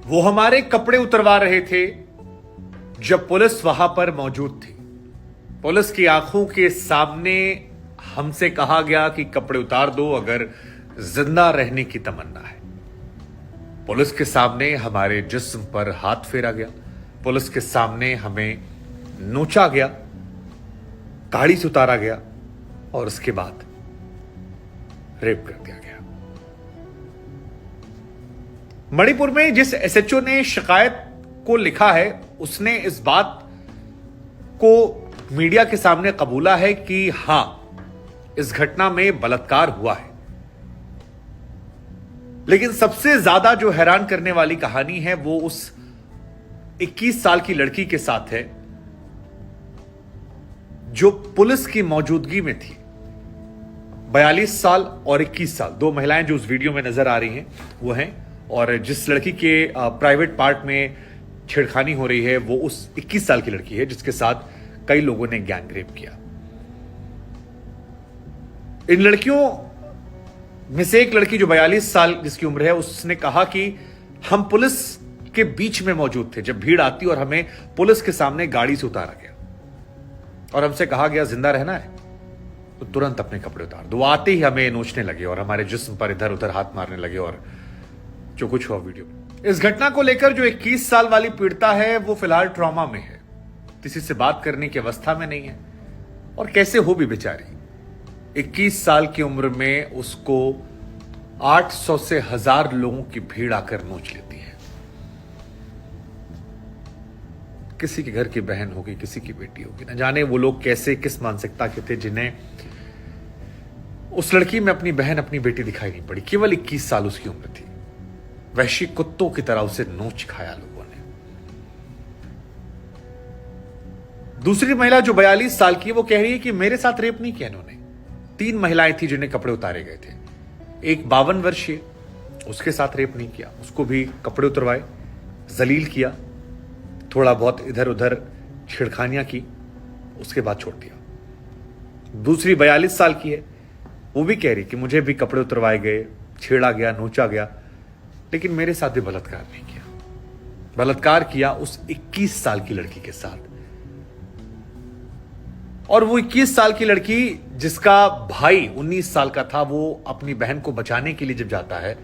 वो हमारे कपड़े उतरवा रहे थे जब पुलिस वहां पर मौजूद थी। पुलिस की आंखों के सामने हमसे कहा गया कि कपड़े उतार दो अगर जिंदा रहने की तमन्ना है। पुलिस के सामने हमारे जिस्म पर हाथ फेरा गया, पुलिस के सामने हमें नोचा गया, गाड़ी से उतारा गया और उसके बाद रेप कर दिया गया। मणिपुर में जिस एसएचओ ने शिकायत को लिखा है उसने इस बात को मीडिया के सामने कबूला है कि हां, इस घटना में बलात्कार हुआ है। लेकिन सबसे ज्यादा जो हैरान करने वाली कहानी है वो उस 21 साल की लड़की के साथ है जो पुलिस की मौजूदगी में थी। 42 साल और 21 साल, दो महिलाएं जो उस वीडियो में नजर आ रही हैं वो हैं, और जिस लड़की के प्राइवेट पार्ट में छेड़खानी हो रही है वो उस 21 साल की लड़की है जिसके साथ कई लोगों ने गैंग रेप किया। इन लड़कियों में से एक लड़की जो 42 साल जिसकी उम्र है, उसने कहा कि हम पुलिस के बीच में मौजूद थे जब भीड़ आती और हमें पुलिस के सामने गाड़ी से उतारा गया और हमसे कहा गया जिंदा रहना है तो तुरंत अपने कपड़े उतार दो। आते ही हमें नोचने लगे और हमारे जिस्म पर इधर उधर हाथ मारने लगे और जो कुछ हुआ वीडियो में। इस घटना को लेकर जो 21 साल वाली पीड़िता है वो फिलहाल ट्रॉमा में है, किसी से बात करने की अवस्था में नहीं है। और कैसे हो भी बेचारी, 21 साल की उम्र में उसको 800 से 1000 लोगों की भीड़ आकर नोच लेती है। किसी के घर की बहन होगी, किसी की बेटी होगी, न जाने वो लोग कैसे किस मानसिकता के थे जिन्हें उस लड़की में अपनी बहन अपनी बेटी दिखाई नहीं पड़ी। केवल 21 साल उसकी उम्र थी, वहशी कुत्तों की तरह उसे नोच खाया लोगों ने। दूसरी महिला जो 42 साल की, वो कह रही है कि मेरे साथ रेप नहीं किया इन्होंने। 3 महिलाएं थी जिन्हें कपड़े उतारे गए थे। एक 52 वर्षीय, उसके साथ रेप नहीं किया, उसको भी कपड़े उतरवाए, जलील किया, थोड़ा बहुत इधर उधर छेड़खानियां की, उसके बाद छोड़ दिया। दूसरी 42 साल की है, वो भी कह रही कि मुझे भी कपड़े उतरवाए गए, छेड़ा गया, नोचा गया, लेकिन मेरे साथ भी बलात्कार नहीं किया। बलात्कार किया उस 21 साल की लड़की के साथ। और वो 21 साल की लड़की जिसका भाई 19 साल का था, वो अपनी बहन को बचाने के लिए जब जाता है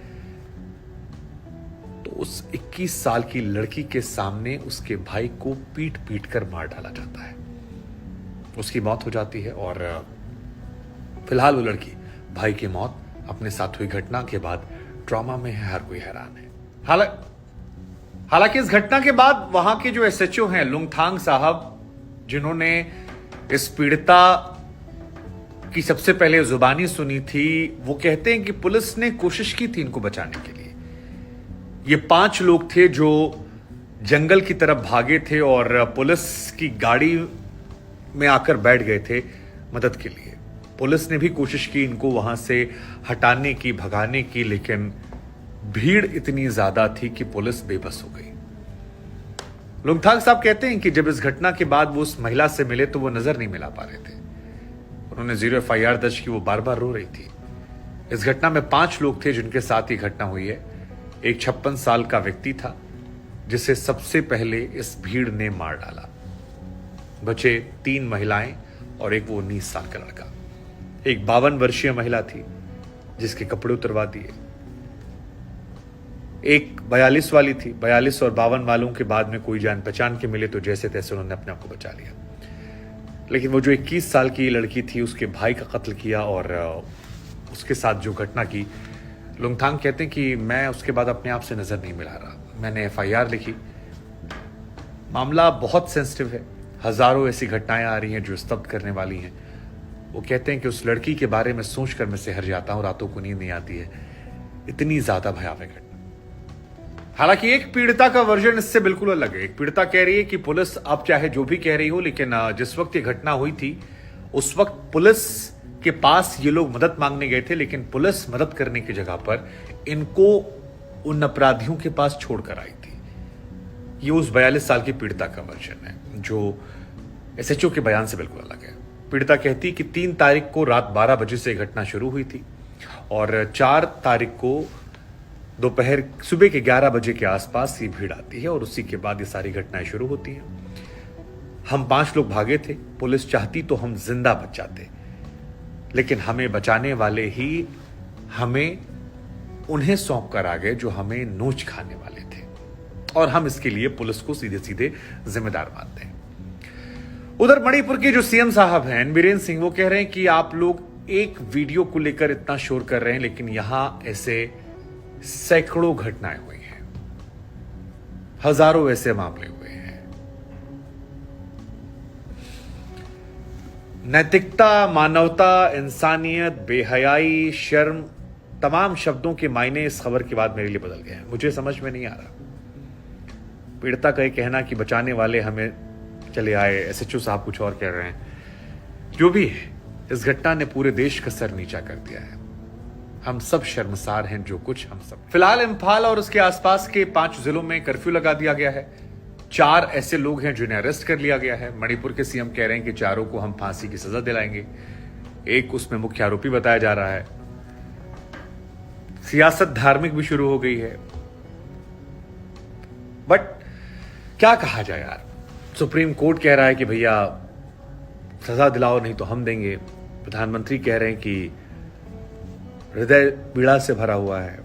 तो उस 21 साल की लड़की के सामने उसके भाई को पीट पीट कर मार डाला जाता है। उसकी मौत हो जाती है और फिलहाल वो लड़की भाई की मौत, अपने साथ हुई घटना के बाद ट्रॉमा में है। हर कोई हैरान है। हालांकि इस घटना के बाद वहां के जो एसएचओ हैं लुंगथांग साहब, जिन्होंने इस पीड़िता की सबसे पहले जुबानी सुनी थी, वो कहते हैं कि पुलिस ने कोशिश की थी इनको बचाने के लिए। ये 5 लोग थे जो जंगल की तरफ भागे थे और पुलिस की गाड़ी में आकर बैठ गए थे मदद के लिए। पुलिस ने भी कोशिश की इनको वहां से हटाने की, भगाने की, लेकिन भीड़ इतनी ज्यादा थी कि पुलिस बेबस हो गई। लुंगथांग साहब कहते हैं कि जब इस घटना के बाद वो उस महिला से मिले तो वो नजर नहीं मिला पा रहे थे। उन्होंने 0 FIR दर्ज की, वो बार बार रो रही थी। इस घटना में 5 लोग थे जिनके साथ ही घटना हुई है। एक 56 साल का व्यक्ति था जिसे सबसे पहले इस भीड़ ने मार डाला। बचे 3 महिलाएं और एक वो 19 साल का लड़का। एक 52 वर्षीय महिला थी जिसके कपड़े उतरवा दिए। एक 42 वाली थी। 42 और 52 वालों के बाद में कोई जान पहचान के मिले तो जैसे तैसे उन्होंने अपने आप को बचा लिया। लेकिन वो जो 21 साल की लड़की थी, उसके भाई का कत्ल किया और उसके साथ जो घटना की, लुंगथांग कहते हैं कि मैं उसके बाद अपने आप से नजर नहीं मिला रहा। मैंने FIR लिखी। मामला बहुत सेंसिटिव है। हजारों ऐसी घटनाएं आ रही हैं जो स्तब्ध करने वाली हैं। वो कहते हैं कि उस लड़की के बारे में सोचकर मैं सिहर जाता हूं, रातों को नींद नहीं आती है। इतनी ज्यादा भयावह घटना। हालांकि एक पीड़िता का वर्जन इससे बिल्कुल अलग है। एक पीड़िता कह रही है कि पुलिस अब चाहे जो भी कह रही हो, लेकिन जिस वक्त ये घटना हुई थी उस वक्त पुलिस के पास ये लोग मदद मांगने गए थे, लेकिन पुलिस मदद करने की जगह पर इनको उन अपराधियों के पास छोड़कर आई थी। ये उस 42 साल की पीड़िता का वर्जन है जो एसएचओ के बयान से बिल्कुल अलग है। पीड़िता कहती कि 3 तारीख को रात 12 बजे से घटना शुरू हुई थी और 4 तारीख को दोपहर सुबह के 11 बजे के आसपास ये भीड़ आती है और उसी के बाद ये सारी घटनाएं शुरू होती हैं। हम 5 लोग भागे थे, पुलिस चाहती तो हम जिंदा बच जाते, लेकिन हमें बचाने वाले ही हमें उन्हें सौंप कर आ गए जो हमें नोच खाने वाले थे, और हम इसके लिए पुलिस को सीधे सीधे जिम्मेदार मानते हैं। उधर मणिपुर के जो सीएम साहब हैं बीरेन्द्र सिंह, वो कह रहे हैं कि आप लोग एक वीडियो को लेकर इतना शोर कर रहे हैं, लेकिन यहां ऐसे सैकड़ों घटनाएं हुई हैं, हजारों ऐसे मामले हुए हैं। नैतिकता, मानवता, इंसानियत, बेहयाई, शर्म, तमाम शब्दों के मायने इस खबर के बाद मेरे लिए बदल गए हैं। मुझे समझ में नहीं आ रहा। पीड़िता का ये कहना कि बचाने वाले हमें चले आए, एसएचओ साहब कुछ और कह रहे हैं, जो भी है, इस घटना ने पूरे देश का सर नीचा कर दिया है। हम सब शर्मसार हैं जो कुछ हम सब। फिलहाल इम्फाल और उसके आसपास के 5 जिलों में कर्फ्यू लगा दिया गया है। 4 ऐसे लोग हैं जिन्हें अरेस्ट कर लिया गया है। मणिपुर के सीएम कह रहे हैं कि चारों को हम फांसी की सजा दिलाएंगे। एक उसमें मुख्य आरोपी बताया जा रहा है। सियासत धार्मिक भी शुरू हो गई है। बट क्या कहा जाए यार, सुप्रीम कोर्ट कह रहा है कि भैया सजा दिलाओ नहीं तो हम देंगे। प्रधानमंत्री कह रहे हैं कि हृदय पीड़ा से भरा हुआ है।